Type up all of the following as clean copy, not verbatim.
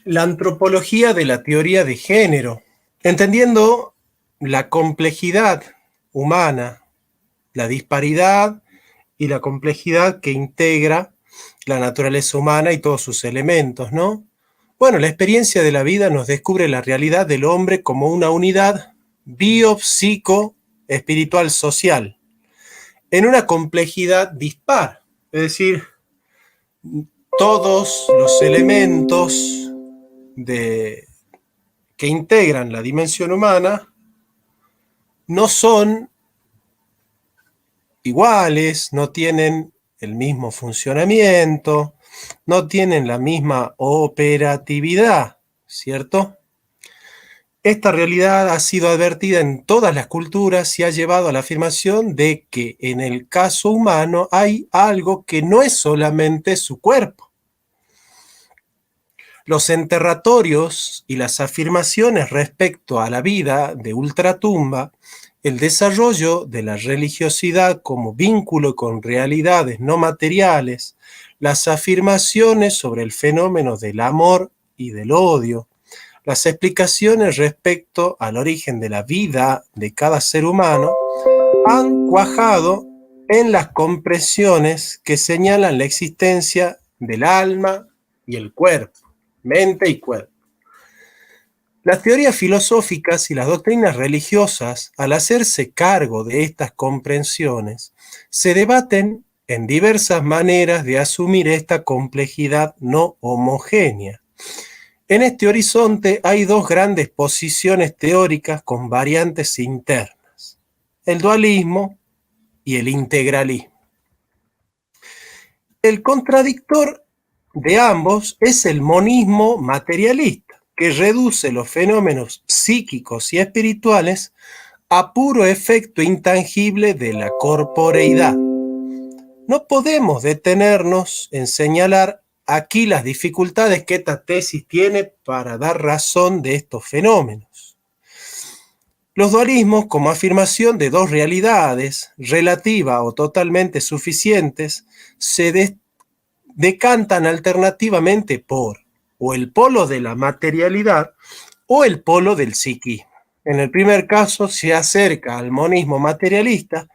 La antropología de la teoría de género, entendiendo la complejidad humana, la disparidad y la complejidad que integra la naturaleza humana y todos sus elementos, ¿no? Bueno, la experiencia de la vida nos descubre la realidad del hombre como una unidad bio-psico espiritual social, en una complejidad dispar, es decir, todos los elementos que integran la dimensión humana no son iguales, no tienen el mismo funcionamiento, no tienen la misma operatividad, ¿cierto? Esta realidad ha sido advertida en todas las culturas y ha llevado a la afirmación de que en el caso humano hay algo que no es solamente su cuerpo. Los enterratorios y las afirmaciones respecto a la vida de ultratumba, el desarrollo de la religiosidad como vínculo con realidades no materiales, las afirmaciones sobre el fenómeno del amor y del odio, las explicaciones respecto al origen de la vida de cada ser humano, han cuajado en las comprensiones que señalan la existencia del alma y el cuerpo, mente y cuerpo. Las teorías filosóficas y las doctrinas religiosas, al hacerse cargo de estas comprensiones, se debaten en diversas maneras de asumir esta complejidad no homogénea. En este horizonte hay dos grandes posiciones teóricas con variantes internas: el dualismo y el integralismo. El contradictor de ambos es el monismo materialista, que reduce los fenómenos psíquicos y espirituales a puro efecto intangible de la corporeidad. No podemos detenernos en señalar aquí las dificultades que esta tesis tiene para dar razón de estos fenómenos. Los dualismos, como afirmación de dos realidades, relativa o totalmente suficientes, se decantan alternativamente por o el polo de la materialidad o el polo del psiquismo. En el primer caso se acerca al monismo materialista,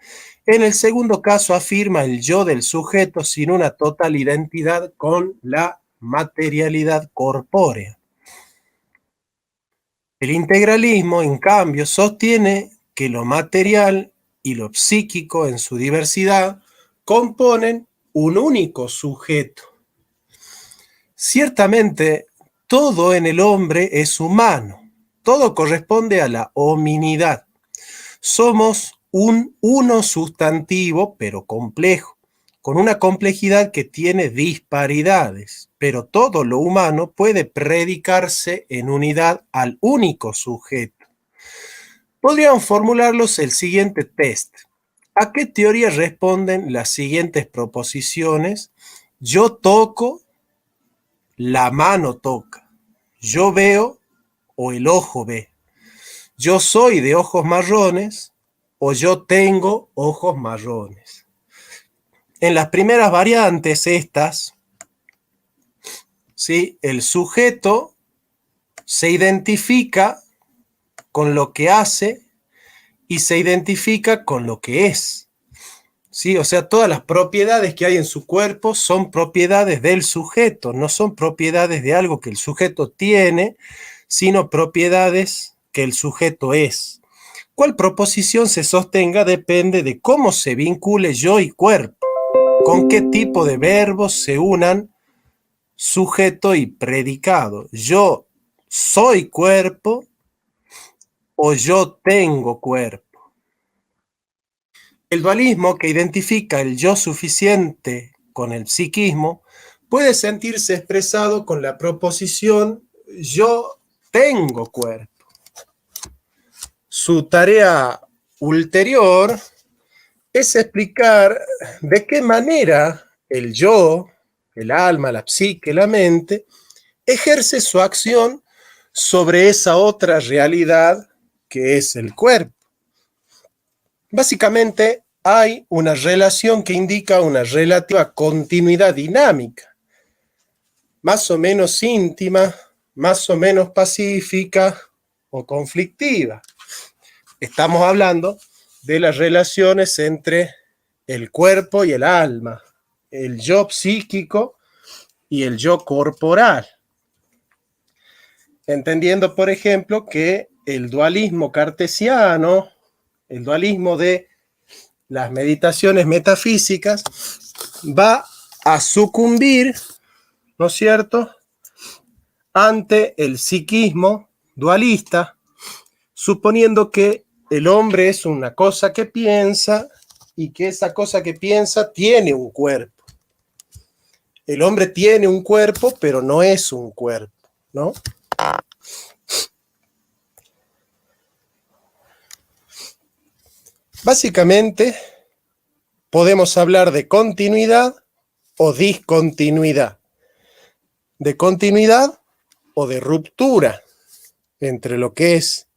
en el segundo caso afirma el yo del sujeto sin una total identidad con la materialidad corpórea. El integralismo, en cambio, sostiene que lo material y lo psíquico en su diversidad componen un único sujeto. Ciertamente, todo en el hombre es humano, todo corresponde a la hominidad. Somos un uno sustantivo, pero complejo, con una complejidad que tiene disparidades, pero todo lo humano puede predicarse en unidad al único sujeto. Podríamos formularlos el siguiente test. ¿A qué teoría responden las siguientes proposiciones? Yo toco, la mano toca. Yo veo o el ojo ve. Yo soy de ojos marrones o yo tengo ojos marrones. En las primeras variantes estas, ¿sí?, el sujeto se identifica con lo que hace y se identifica con lo que es. ¿Sí? O sea, todas las propiedades que hay en su cuerpo son propiedades del sujeto, no son propiedades de algo que el sujeto tiene, sino propiedades que el sujeto es. Cuál proposición se sostenga depende de cómo se vincule yo y cuerpo, con qué tipo de verbos se unan sujeto y predicado. Yo soy cuerpo o yo tengo cuerpo. El dualismo, que identifica el yo suficiente con el psiquismo, puede sentirse expresado con la proposición yo tengo cuerpo. Su tarea ulterior es explicar de qué manera el yo, el alma, la psique, la mente, ejerce su acción sobre esa otra realidad que es el cuerpo. Básicamente hay una relación que indica una relativa continuidad dinámica, más o menos íntima, más o menos pacífica o conflictiva. Estamos hablando de las relaciones entre el cuerpo y el alma, el yo psíquico y el yo corporal. Entendiendo, por ejemplo, que el dualismo cartesiano, el dualismo de las meditaciones metafísicas, va a sucumbir, ¿no es cierto?, ante el psiquismo dualista, suponiendo que el hombre es una cosa que piensa y que esa cosa que piensa tiene un cuerpo. El hombre tiene un cuerpo, pero no es un cuerpo, ¿no? Básicamente, podemos hablar de continuidad o discontinuidad, de continuidad o de ruptura entre lo que es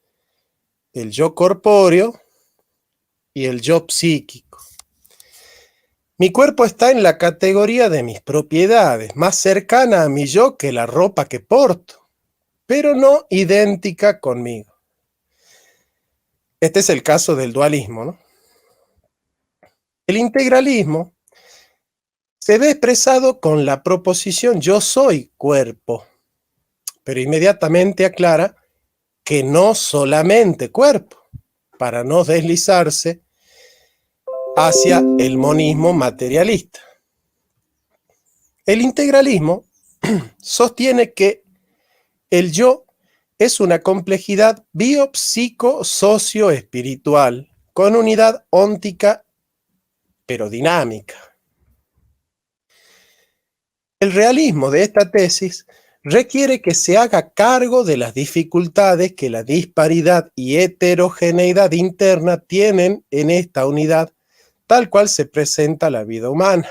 el yo corpóreo y el yo psíquico. Mi cuerpo está en la categoría de mis propiedades, más cercana a mi yo que la ropa que porto, pero no idéntica conmigo. Este es el caso del dualismo, ¿no? El integralismo se ve expresado con la proposición yo soy cuerpo, pero inmediatamente aclara que no solamente cuerpo, para no deslizarse hacia el monismo materialista. El integralismo sostiene que el yo es una complejidad biopsico-socio-espiritual con unidad óntica pero dinámica. El realismo de esta tesis requiere que se haga cargo de las dificultades que la disparidad y heterogeneidad interna tienen en esta unidad, tal cual se presenta la vida humana.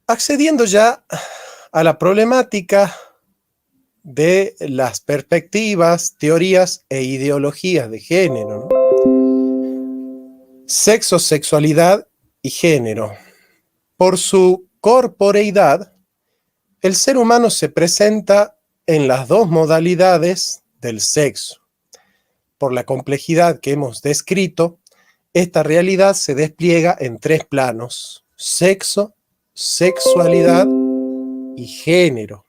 Accediendo ya a la problemática de las perspectivas, teorías e ideologías de género, ¿no? Sexo, sexualidad y género. Por su corporeidad, el ser humano se presenta en las dos modalidades del sexo. Por la complejidad que hemos descrito, esta realidad se despliega en tres planos: sexo, sexualidad y género.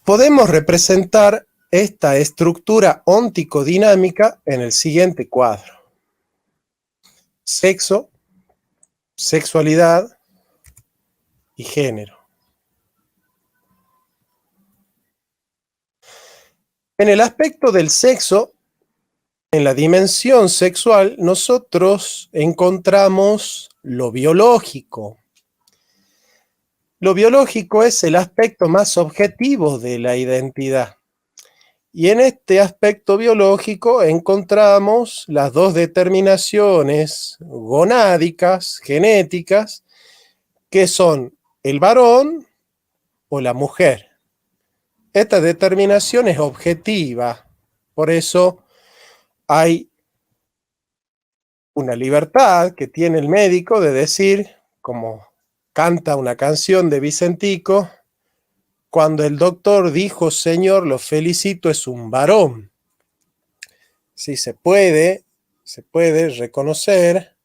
Podemos representar esta estructura óntico-dinámica en el siguiente cuadro: sexo, sexualidad y género. En el aspecto del sexo, en la dimensión sexual, nosotros encontramos lo biológico. Lo biológico es el aspecto más objetivo de la identidad. Y en este aspecto biológico encontramos las dos determinaciones gonádicas, genéticas, que son el varón o la mujer. Esta determinación es objetiva, por eso hay una libertad que tiene el médico de decir, como canta una canción de Vicentico, cuando el doctor dijo: Señor, lo felicito, es un varón. Sí, se puede reconocer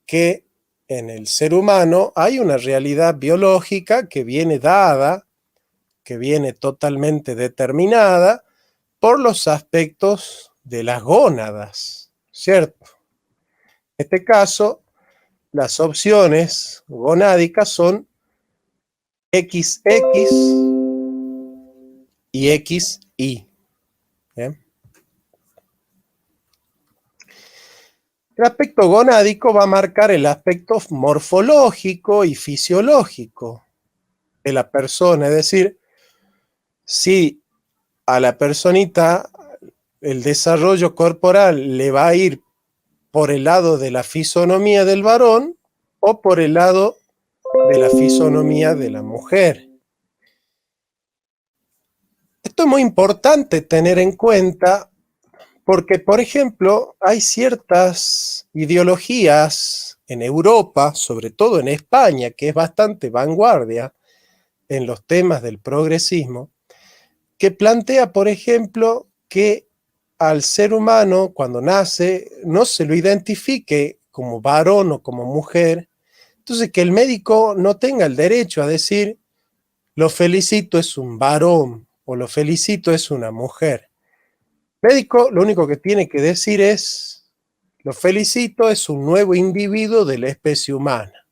que en el ser humano hay una realidad biológica que viene dada, que viene totalmente determinada por los aspectos de las gónadas, ¿cierto? En este caso, las opciones gonádicas son XX y XY. ¿Bien? El aspecto gonádico va a marcar el aspecto morfológico y fisiológico de la persona, es decir, si a la personita el desarrollo corporal le va a ir por el lado de la fisonomía del varón o por el lado de la fisonomía de la mujer. Esto es muy importante tener en cuenta porque, por ejemplo, hay ciertas ideologías en Europa, sobre todo en España, que es bastante vanguardia en los temas del progresismo, que plantea, por ejemplo, que al ser humano, cuando nace, no se lo identifique como varón o como mujer, entonces que el médico no tenga el derecho a decir, lo felicito es un varón o lo felicito es una mujer. El médico lo único que tiene que decir es, lo felicito es un nuevo individuo de la especie humana.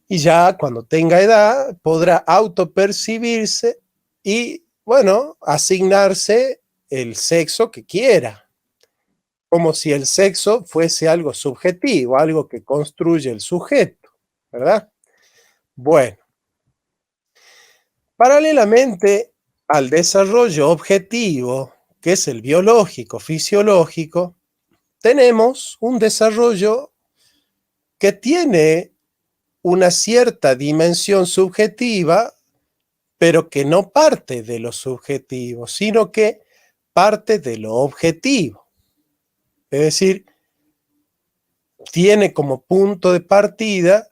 Y ya cuando tenga edad podrá autopercibirse y, bueno, asignarse el sexo que quiera, como si el sexo fuese algo subjetivo, algo que construye el sujeto, ¿verdad? Bueno, paralelamente al desarrollo objetivo, que es el biológico, fisiológico, tenemos un desarrollo que tiene una cierta dimensión subjetiva, pero que no parte de lo subjetivo, sino que parte de lo objetivo. Es decir, tiene como punto de partida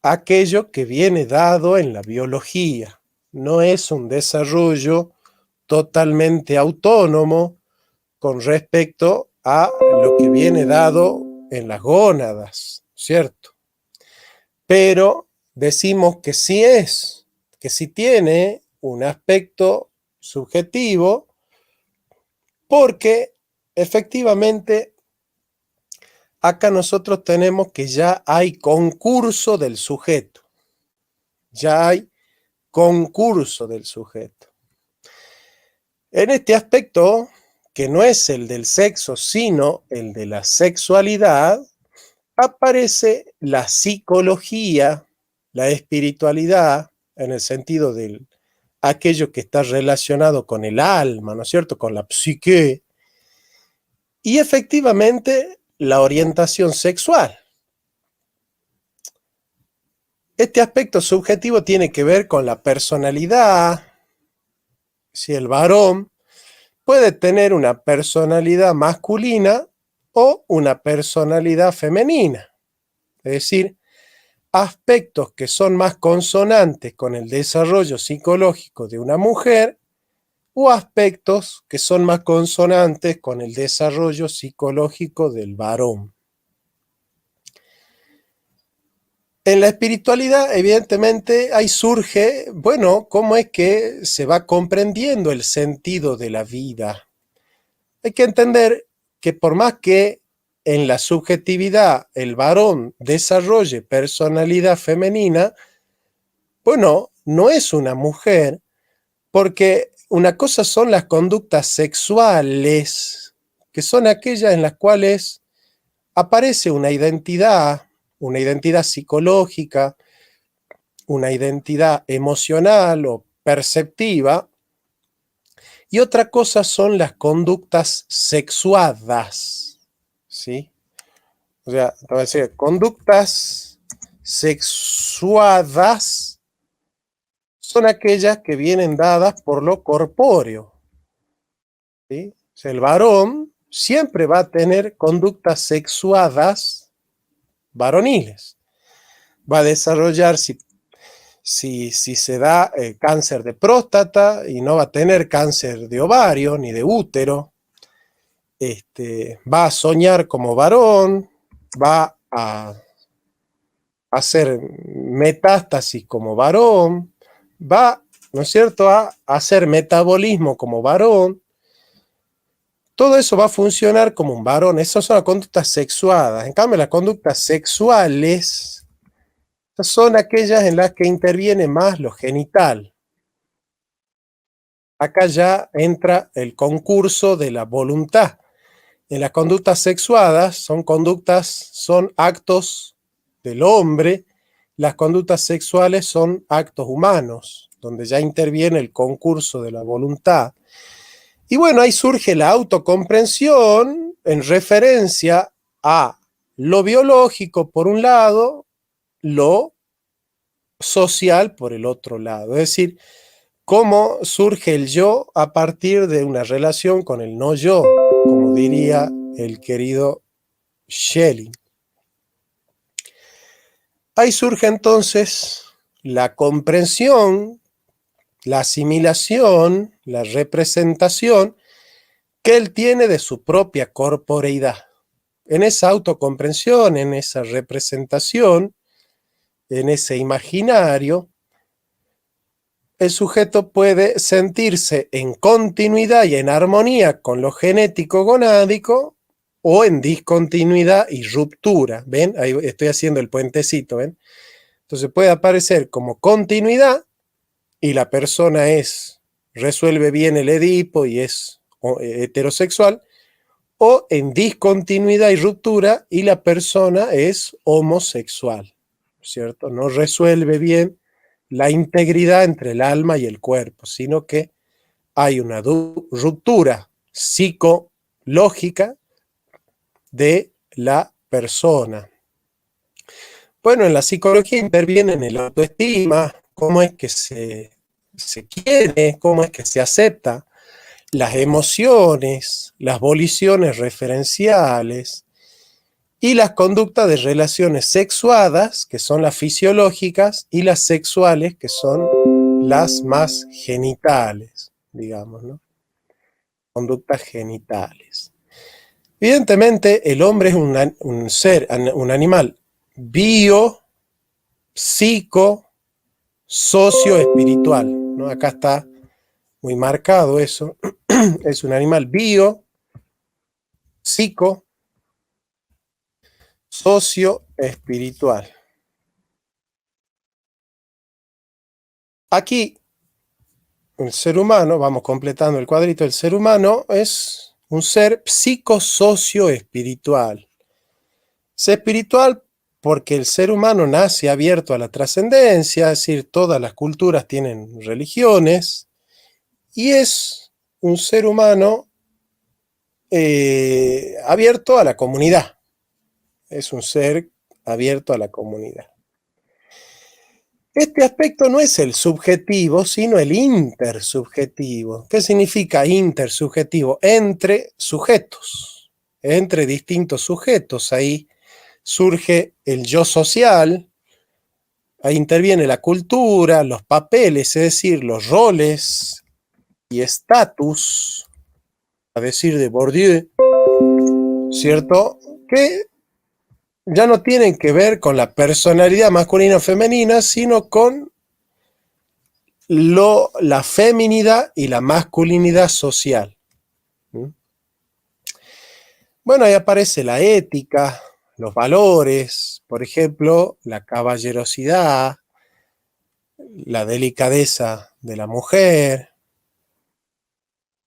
aquello que viene dado en la biología. No es un desarrollo totalmente autónomo con respecto a lo que viene dado en las gónadas, ¿cierto? Pero decimos que sí es, que sí tiene un aspecto subjetivo, porque efectivamente acá nosotros tenemos que ya hay concurso del sujeto, ya hay concurso del sujeto. En este aspecto, que no es el del sexo, sino el de la sexualidad, aparece la psicología, la espiritualidad, en el sentido de aquello que está relacionado con el alma, ¿no es cierto?, con la psique, y efectivamente la orientación sexual. Este aspecto subjetivo tiene que ver con la personalidad. Si el varón puede tener una personalidad masculina o una personalidad femenina, es decir, aspectos que son más consonantes con el desarrollo psicológico de una mujer o aspectos que son más consonantes con el desarrollo psicológico del varón. En la espiritualidad, evidentemente, ahí surge, bueno, cómo es que se va comprendiendo el sentido de la vida. Hay que entender que por más que en la subjetividad el varón desarrolle personalidad femenina, bueno, no es una mujer, porque una cosa son las conductas sexuales, que son aquellas en las cuales aparece una identidad psicológica, una identidad emocional o perceptiva, y otra cosa son las conductas sexuadas, ¿sí? O sea, conductas sexuadas son aquellas que vienen dadas por lo corpóreo, ¿sí? O sea, el varón siempre va a tener conductas sexuadas varoniles. Va a desarrollar, si se da cáncer de próstata, y no va a tener cáncer de ovario ni de útero, va a soñar como varón, va a hacer metástasis como varón, va, ¿no es cierto?, a hacer metabolismo como varón. Todo eso va a funcionar como un varón. Esas son las conductas sexuadas. En cambio, las conductas sexuales son aquellas en las que interviene más lo genital. Acá ya entra el concurso de la voluntad. En las conductas sexuadas son actos del hombre. Las conductas sexuales son actos humanos, donde ya interviene el concurso de la voluntad. Y bueno, ahí surge la autocomprensión en referencia a lo biológico por un lado, lo social por el otro lado. Es decir, cómo surge el yo a partir de una relación con el no yo, como diría el querido Schelling. Ahí surge entonces la comprensión, la asimilación, la representación que él tiene de su propia corporeidad. En esa autocomprensión, en esa representación, en ese imaginario, el sujeto puede sentirse en continuidad y en armonía con lo genético gonádico o en discontinuidad y ruptura. ¿Ven? Ahí estoy haciendo el puentecito. ¿Ven? Entonces puede aparecer como continuidad y la persona resuelve bien el Edipo y es heterosexual, o en discontinuidad y ruptura y la persona es homosexual, ¿cierto? No resuelve bien la integridad entre el alma y el cuerpo, sino que hay una ruptura psicológica de la persona. Bueno, en la psicología interviene en el autoestima, cómo es que se quiere, cómo es que se acepta, las emociones, las voliciones referenciales y las conductas de relaciones sexuadas, que son las fisiológicas, y las sexuales, que son las más genitales, digamos, ¿no? Conductas genitales. Evidentemente, el hombre es un ser, un animal bio, psico, socio-espiritual, ¿no? Acá está muy marcado eso. Es un animal bio, psico, socio-espiritual. Aquí, el ser humano, vamos completando el cuadrito, el ser humano es un ser psicosocio-espiritual. Es espiritual porque el ser humano nace abierto a la trascendencia, es decir, todas las culturas tienen religiones, y es un ser humano abierto a la comunidad. Es un ser abierto a la comunidad. Este aspecto no es el subjetivo, sino el intersubjetivo. ¿Qué significa intersubjetivo? Entre sujetos, entre distintos sujetos. Ahí surge el yo social, ahí interviene la cultura, los papeles, es decir, los roles y estatus, a decir de Bourdieu, ¿cierto? Que ya no tienen que ver con la personalidad masculina o femenina, sino con la feminidad y la masculinidad social. Bueno, ahí aparece la ética, los valores, por ejemplo, la caballerosidad, la delicadeza de la mujer,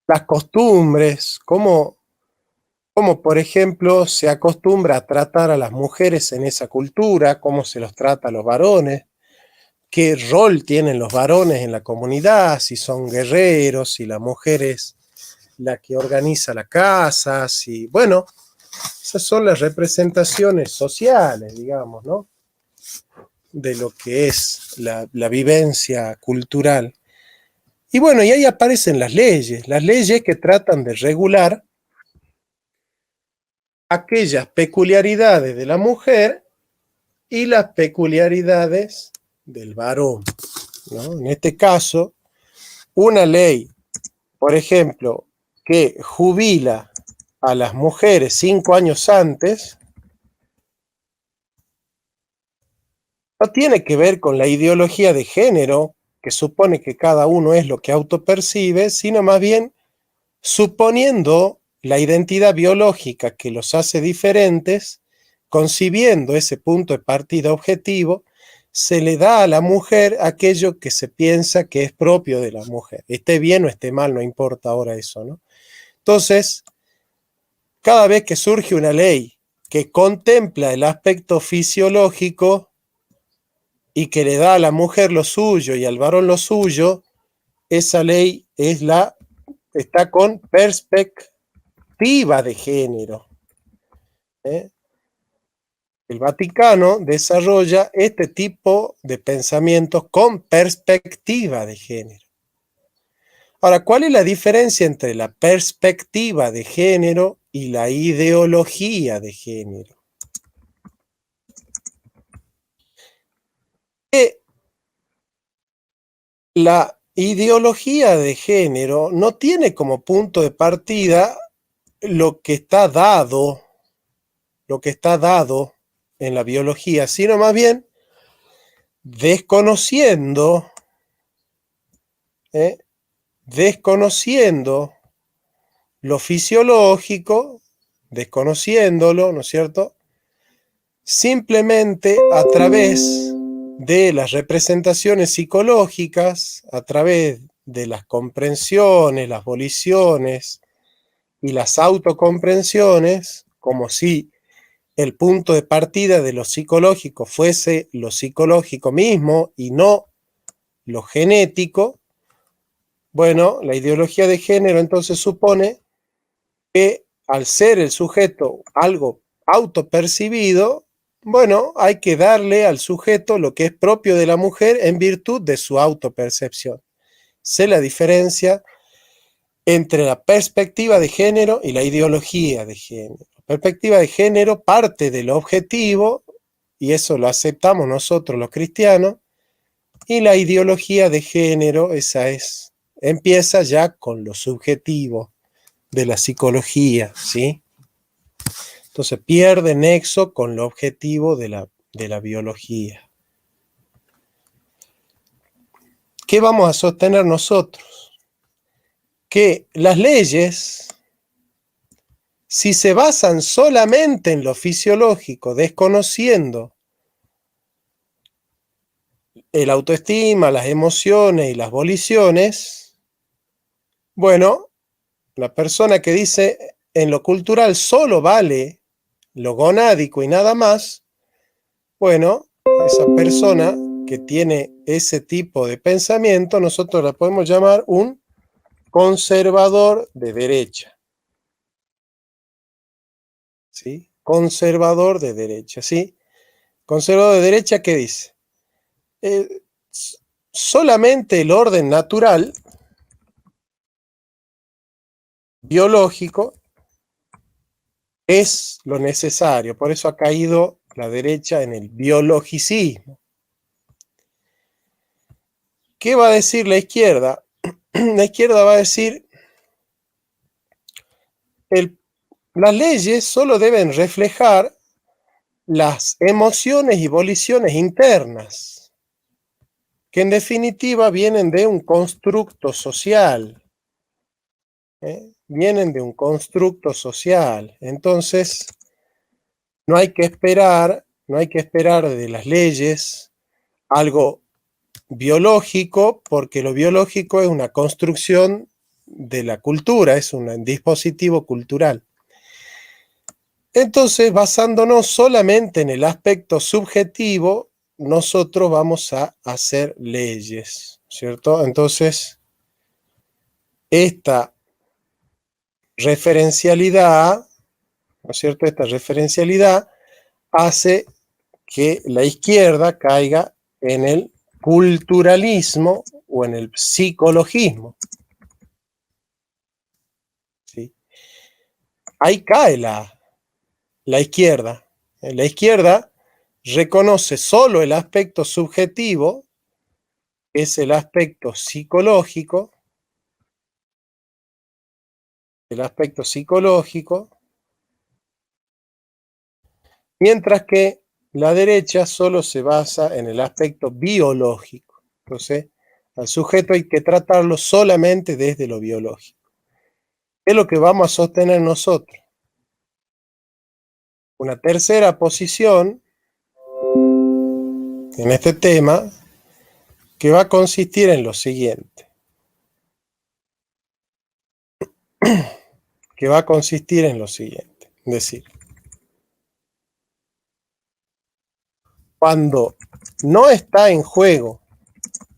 las costumbres, como por ejemplo se acostumbra a tratar a las mujeres en esa cultura, cómo se los trata a los varones, qué rol tienen los varones en la comunidad, si son guerreros, si la mujer es la que organiza la casa, si, bueno, esas son las representaciones sociales, digamos, ¿no? De lo que es la vivencia cultural. Y bueno, y ahí aparecen las leyes que tratan de regular aquellas peculiaridades de la mujer y las peculiaridades del varón, ¿no? En este caso, una ley, por ejemplo, que jubila a las mujeres 5 años antes, no tiene que ver con la ideología de género, que supone que cada uno es lo que autopercibe, sino más bien suponiendo la identidad biológica que los hace diferentes, concibiendo ese punto de partida objetivo, se le da a la mujer aquello que se piensa que es propio de la mujer. Esté bien o esté mal, no importa ahora eso, ¿no? Entonces, cada vez que surge una ley que contempla el aspecto fisiológico y que le da a la mujer lo suyo y al varón lo suyo, esa ley está con perspectiva de género. El Vaticano desarrolla este tipo de pensamientos con perspectiva de género. Ahora, ¿cuál es la diferencia entre la perspectiva de género y la ideología de género? que la ideología de género no tiene como punto de partida lo que está dado en la biología, sino más bien desconociendo, ¿eh? desconociendo lo fisiológico, desconociéndolo, ¿no es cierto? Simplemente a través de las representaciones psicológicas, a través de las comprensiones, las voliciones y las autocomprensiones, como si el punto de partida de lo psicológico fuese lo psicológico mismo y no lo genético. Bueno, la ideología de género entonces supone que al ser el sujeto algo autopercibido, bueno, hay que darle al sujeto lo que es propio de la mujer en virtud de su autopercepción. Sé la diferencia entre la perspectiva de género y la ideología de género. La perspectiva de género parte del objetivo, y eso lo aceptamos nosotros los cristianos, y la ideología de género, esa es, empieza ya con lo subjetivo de la psicología, ¿sí? Entonces pierde nexo con lo objetivo de la biología. ¿Qué vamos a sostener nosotros? Que las leyes, si se basan solamente en lo fisiológico, desconociendo el autoestima, las emociones y las voliciones, bueno, la persona que dice en lo cultural solo vale lo gonádico y nada más, bueno, esa persona que tiene ese tipo de pensamiento, nosotros la podemos llamar un conservador de derecha. ¿Sí? Conservador de derecha, ¿sí? Conservador de derecha, ¿qué dice? Eh, solamente el orden natural, biológico, es lo necesario. Por eso ha caído la derecha en el biologicismo. ¿Qué va a decir la izquierda? La izquierda va a decir, las leyes solo deben reflejar las emociones y voliciones internas, que en definitiva vienen de un constructo social. Vienen de un constructo social. Entonces, no hay que esperar de las leyes algo biológico, porque lo biológico es una construcción de la cultura, es un dispositivo cultural. Entonces, basándonos solamente en el aspecto subjetivo, nosotros vamos a hacer leyes, ¿cierto? Entonces, esta referencialidad, ¿no es cierto? Esta referencialidad hace que la izquierda caiga en el culturalismo o en el psicologismo, ¿sí? Ahí cae la izquierda. La izquierda reconoce solo el aspecto subjetivo, que es el aspecto psicológico, mientras que la derecha solo se basa en el aspecto biológico. Entonces, al sujeto hay que tratarlo solamente desde lo biológico. ¿Qué es lo que vamos a sostener nosotros? Una tercera posición en este tema, que va a consistir en lo siguiente. Es decir, cuando no está en juego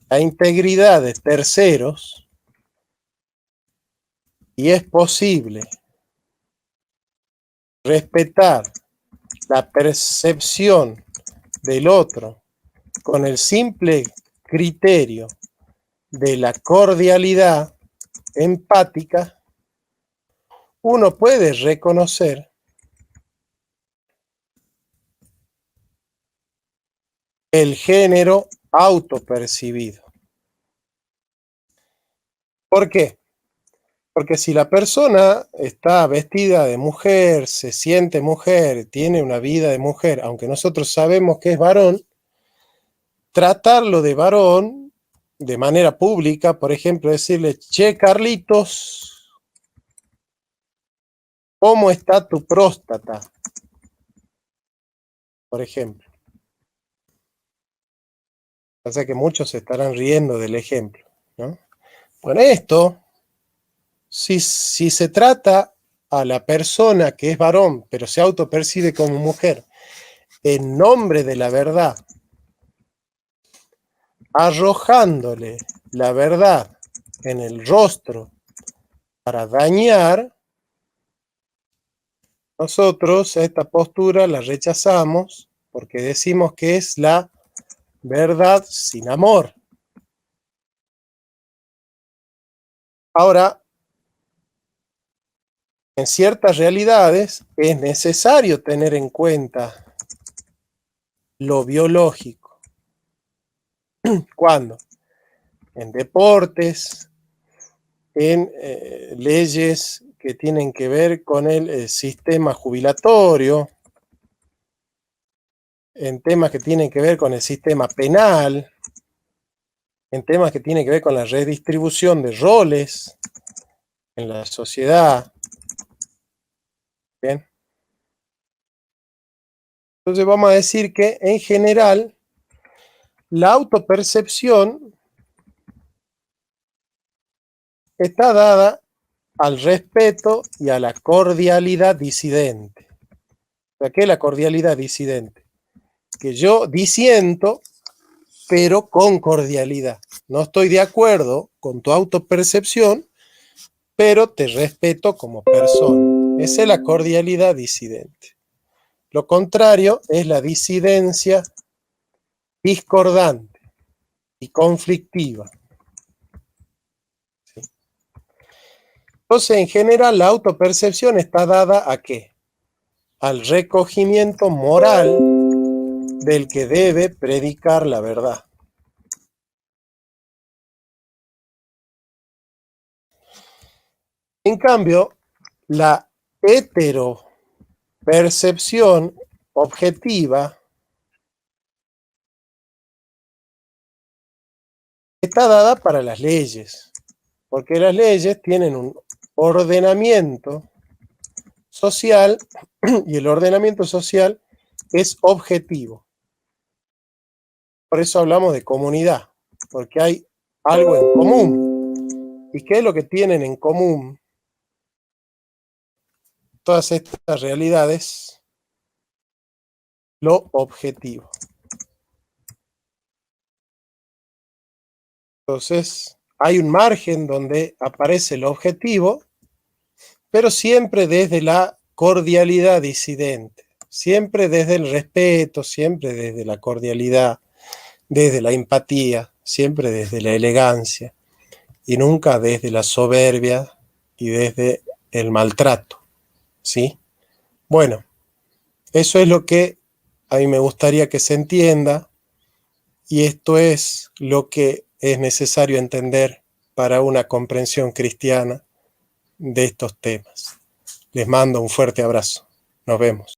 la integridad de terceros y es posible respetar la percepción del otro con el simple criterio de la cordialidad empática, uno puede reconocer el género autopercibido. ¿Por qué? Porque si la persona está vestida de mujer, se siente mujer, tiene una vida de mujer, aunque nosotros sabemos que es varón, tratarlo de varón de manera pública, por ejemplo, decirle, che, Carlitos, ¿cómo está tu próstata? Por ejemplo. O sea que muchos se estarán riendo del ejemplo, ¿no? Bueno, esto, si se trata a la persona que es varón, pero se autopercibe como mujer, en nombre de la verdad, arrojándole la verdad en el rostro para dañar, nosotros esta postura la rechazamos porque decimos que es la verdad sin amor. Ahora, en ciertas realidades es necesario tener en cuenta lo biológico. ¿Cuándo? En deportes, en leyes que tienen que ver con el sistema jubilatorio, en temas que tienen que ver con el sistema penal, en temas que tienen que ver con la redistribución de roles en la sociedad. Bien. Entonces vamos a decir que en general la autopercepción está dada al respeto y a la cordialidad disidente. ¿Para qué la cordialidad disidente? Que yo disiento, pero con cordialidad. No estoy de acuerdo con tu autopercepción, pero te respeto como persona. Esa es la cordialidad disidente. Lo contrario es la disidencia discordante y conflictiva. ¿Sí? Entonces, en general, la autopercepción está dada ¿a qué? Al recogimiento moral del que debe predicar la verdad. En cambio, la heteropercepción objetiva está dada para las leyes, porque las leyes tienen un ordenamiento social y el ordenamiento social es objetivo. Por eso hablamos de comunidad, porque hay algo en común. ¿Y qué es lo que tienen en común todas estas realidades? Lo objetivo. Entonces, hay un margen donde aparece lo objetivo, pero siempre desde la cordialidad disidente, siempre desde el respeto, siempre desde la cordialidad, desde la empatía, siempre desde la elegancia y nunca desde la soberbia y desde el maltrato, ¿sí? Bueno, eso es lo que a mí me gustaría que se entienda y esto es lo que es necesario entender para una comprensión cristiana de estos temas. Les mando un fuerte abrazo. Nos vemos.